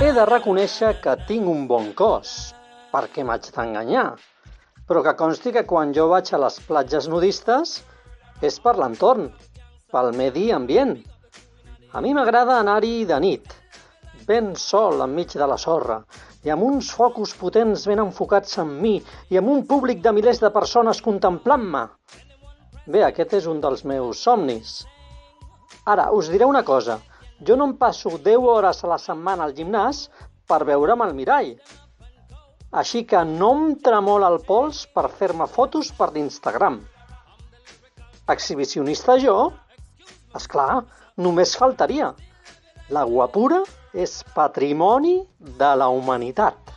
He de reconèixer que tinc un bon cos, perquè m'haig d'enganyar, però que consti que quan jo vaig a les platges nudistes és per l'entorn, pel medi ambient. A mi m'agrada anar-hi de nit, ben sol enmig de la sorra, i amb uns focus potents ben enfocats en mi i amb un públic de milers de persones contemplant-me. Bé, aquest és un dels meus somnis. Ara, us diré una cosa. Jo no em passo 10 hores a la setmana al gimnàs per veure'm al mirall. Així que no em tremola el pols per fer-me fotos per l'Instagram. Exhibicionista jo? Esclar, només faltaria. La guapura és patrimoni de la humanitat.